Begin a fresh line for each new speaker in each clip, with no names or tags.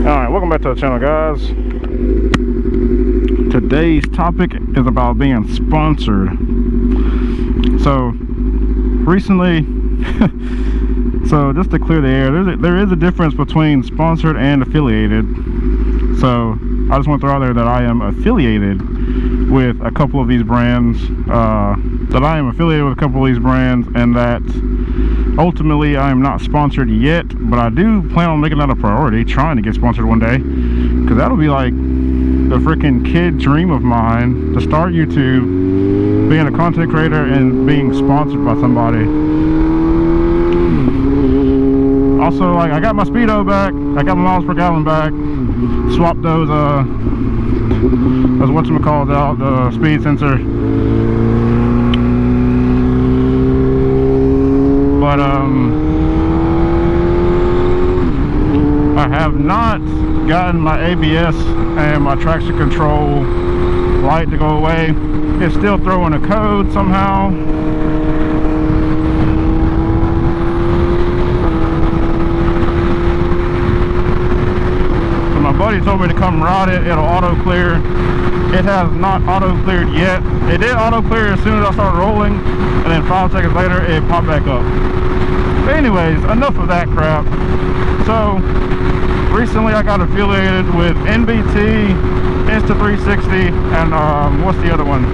Alright, welcome back to the channel, guys. Today's topic is about being sponsored. So recently so just to clear the air, there is a difference between sponsored and affiliated. So I just want to throw out there that I am affiliated with a couple of these brands, and that ultimately I am not sponsored yet, but I do plan on making that a priority, trying to get sponsored one day, because that'll be like the freaking kid dream of mine, to start YouTube, being a content creator and being sponsored by somebody. Also, like, I got my speedo back, I got my miles per gallon back, swapped those whatchamacallit out, the speed sensor. But I have not gotten my ABS and my traction control light to go away. It's still throwing a code somehow. So my buddy told me to come ride it. It'll auto clear. It has not auto cleared yet. It did auto clear as soon as I started rolling, and then 5 seconds later it popped back up. But anyways, enough of that crap. So recently I got affiliated with NBT, Insta360, and what's the other one?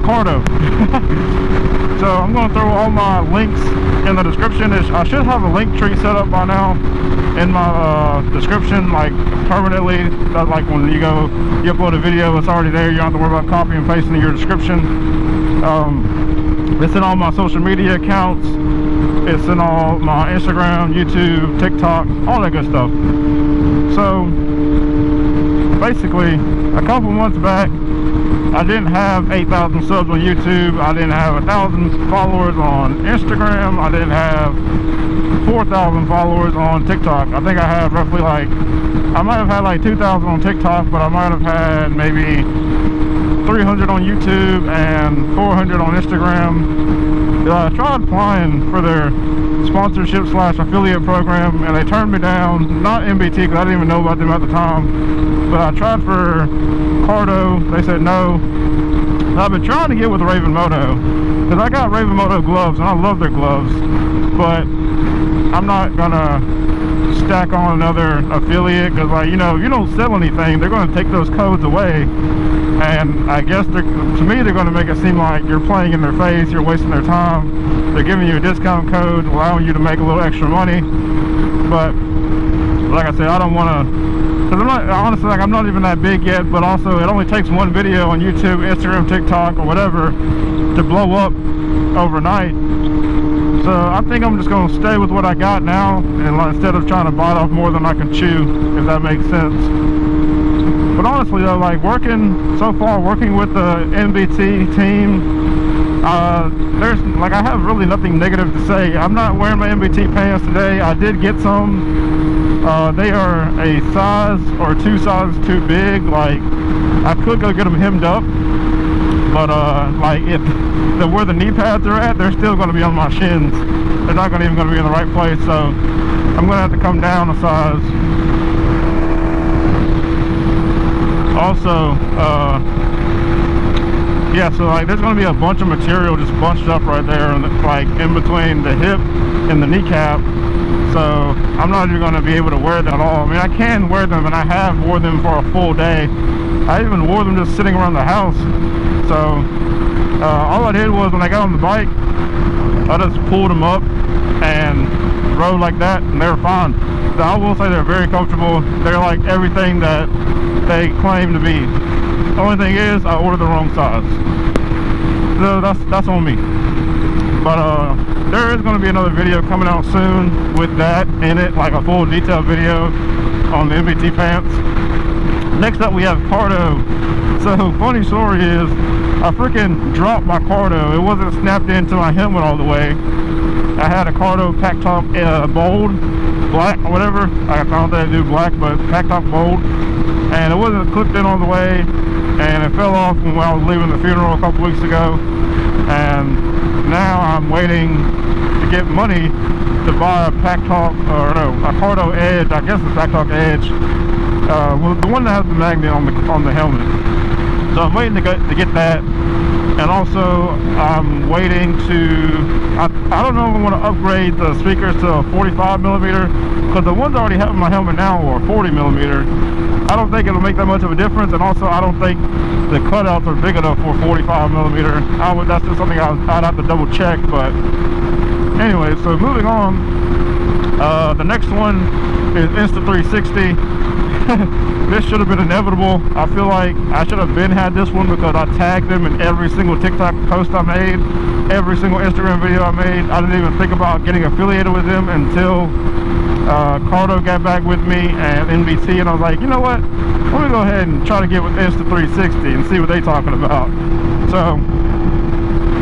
Cardo. So I'm going to throw all my links in the description. I should have a link tree set up by now in my description, like permanently. That, like, when you upload a video, it's already there. You don't have to worry about copying and pasting in your description. It's in all my social media accounts. It's in all my Instagram, YouTube, TikTok, all that good stuff. So basically, a couple months back, I didn't have 8,000 subs on YouTube. I didn't have 1,000 followers on Instagram. I didn't have 4,000 followers on TikTok. I think I had roughly, like, I might have had like 2,000 on TikTok, but I might have had maybe 300 on YouTube and 400 on Instagram. I tried applying for their sponsorship / affiliate program, and they turned me down. Not NBT, because I didn't even know about them at the time, but I tried for Cardo. They said no. I've been trying to get with Raven Moto, because I got Raven Moto gloves and I love their gloves, but I'm not gonna stack on another affiliate, because, like, you know, if you don't sell anything, they're going to take those codes away. And I guess to me they're going to make it seem like you're playing in their face, you're wasting their time. They're giving you a discount code, allowing you to make a little extra money. But like I said, I don't want to, because I'm not, honestly, like, I'm not even that big yet. But also, it only takes one video on YouTube, Instagram, TikTok, or whatever to blow up overnight. So I think I'm just going to stay with what I got now, and instead of trying to bite off more than I can chew, if that makes sense. But honestly though, like, working with the NBT team, there's, like, I have really nothing negative to say. I'm not wearing my NBT pants today. I did get some. They are a size or 2 sizes too big. Like, I could go get them hemmed up, but like, where the knee pads are at, they're still going to be on my shins. They're not even going to be in the right place, so I'm going to have to come down a size. Also, yeah, so, like, there's going to be a bunch of material just bunched up right there, like, in between the hip and the kneecap. So I'm not even going to be able to wear them at all. I mean, I can wear them, and I have wore them for a full day. I even wore them just sitting around the house. So all I did was, when I got on the bike, I just pulled them up and rode like that, and they were fine. So I will say they're very comfortable. They're like everything that they claim to be. The only thing is, I ordered the wrong size. So that's on me. But there is going to be another video coming out soon with that in it, like a full detailed video on the NBT pants. Next up, we have Cardo. So funny story is, I freaking dropped my Cardo. It wasn't snapped into my helmet all the way. I had a Cardo pack top bold, black or whatever. I found that I do black, but pack top bold, and it wasn't clipped in all the way, and it fell off when I was leaving the funeral a couple weeks ago. And now I'm waiting to get money to buy a a Cardo Edge. I guess it's Pack-Talk Edge. Well, the one that has the magnet on the helmet. So I'm waiting to get that, and also I'm waiting to. I don't know if I want to upgrade the speakers to a 45mm, because the ones I already have in my helmet now are 40mm. I don't think it'll make that much of a difference, and also I don't think the cutouts are big enough for 45mm. That's just something I'd have to double check. But anyway, so moving on. The next one is Insta360. This should have been inevitable. I feel like I should have had this one, because I tagged them in every single TikTok post I made, every single Instagram video I made. I didn't even think about getting affiliated with them until Cardo got back with me and NBT, and I was like, you know what, let me go ahead and try to get with Insta360 and see what they're talking about. So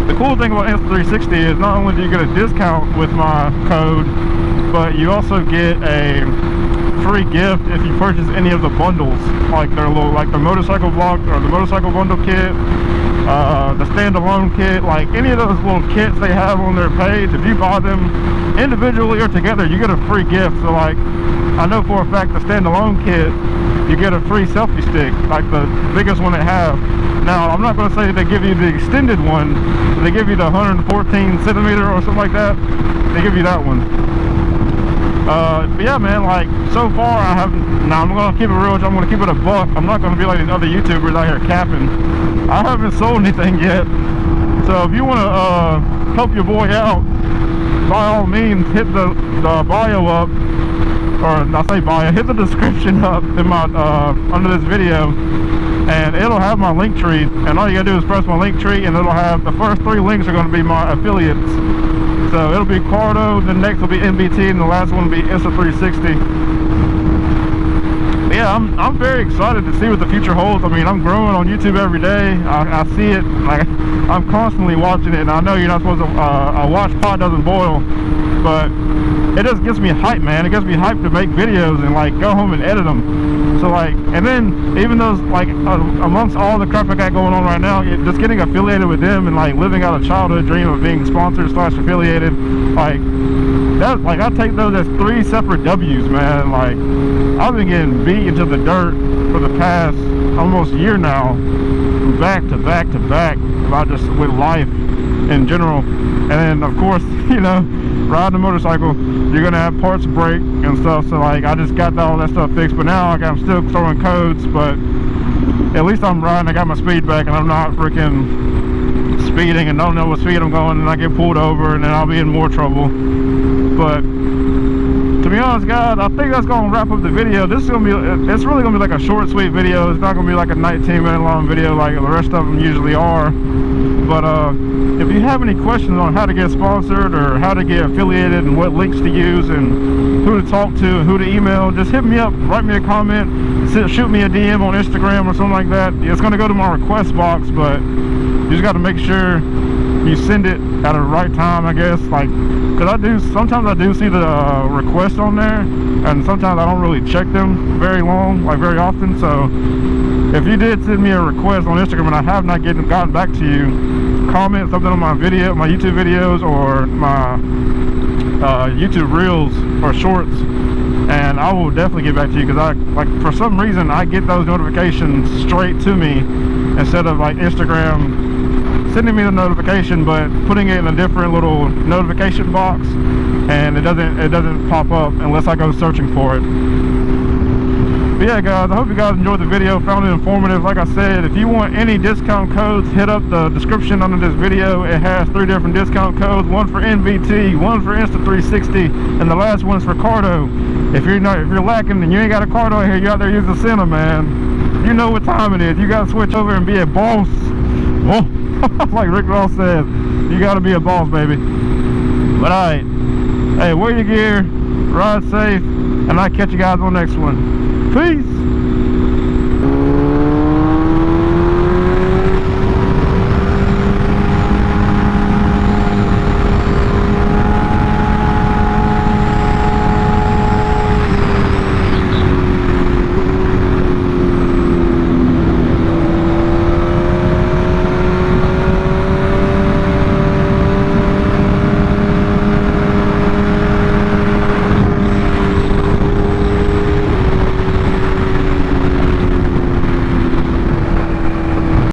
the cool thing about Insta360 is not only do you get a discount with my code, but you also get a free gift if you purchase any of the bundles, like their little, like the motorcycle vlog or the motorcycle bundle kit, the standalone kit, like any of those little kits they have on their page. If you buy them individually or together, you get a free gift. So like, I know for a fact the standalone kit, you get a free selfie stick, like the biggest one they have. Now, I'm not going to say they give you the extended one, but they give you the 114 centimeter or something like that. They give you that one. But yeah, man, like, so far I haven't. Now I'm gonna keep it real. I'm gonna keep it a buck. I'm not gonna be like these other YouTubers out here capping. I haven't sold anything yet. So if you wanna help your boy out, by all means, hit the bio up, or I say bio, hit the description up in my under this video, and it'll have my link tree. And all you gotta do is press my link tree, and it'll have the first 3 links are gonna be my affiliates. So it'll be Cardo, the next will be NBT, and the last one will be Insta360. But yeah, I'm very excited to see what the future holds. I mean, I'm growing on YouTube every day. I see it, like, I'm constantly watching it, and I know you're not supposed to watch pot doesn't boil, but it just gets me hyped, man. It gets me hyped to make videos and like go home and edit them. So like, and then even those, like, amongst all the crap I got going on right now, just getting affiliated with them and like living out a childhood dream of being sponsored / affiliated, like that, like I take those as 3 separate W's, man. Like, I've been getting beat into the dirt for the past almost year now, back to back to back, about just with life in general. And then of course, you know, riding a motorcycle, you're gonna have parts break and stuff. So like, I just got all that stuff fixed, but now like, I'm still throwing codes, but at least I'm riding. I got my speed back, and I'm not freaking speeding and don't know what speed I'm going, and I get pulled over, and then I'll be in more trouble. But to be honest, guys, I think that's gonna wrap up the video. This is gonna be, it's really gonna be like a short, sweet video. It's not gonna be like a 19-minute long video like the rest of them usually are. But if you have any questions on how to get sponsored or how to get affiliated and what links to use and who to talk to and who to email, just hit me up, write me a comment, shoot me a DM on Instagram or something like that. It's going to go to my request box, but you just got to make sure you send it at the right time, I guess. Like, because sometimes I do see the requests on there, and sometimes I don't really check them very often. So if you did send me a request on Instagram and I have not gotten back to you, comment something on my YouTube videos or my YouTube reels or shorts, and I will definitely get back to you, because for some reason I get those notifications straight to me instead of like Instagram sending me the notification but putting it in a different little notification box, and it doesn't pop up unless I go searching for it. But yeah, guys, I hope you guys enjoyed the video, found it informative. Like I said, if you want any discount codes, hit up the description under this video. It has 3 different discount codes, one for NBT, one for Insta360, and the last one's for Cardo. If you're lacking and you ain't got a Cardo here, you out there using Santa, man, you know what time it is. You gotta switch over and be a boss. Whoa. Like Rick Ross says, you gotta be a boss, baby. But alright, hey, wear your gear, ride safe, and I'll catch you guys on the next one. Peace.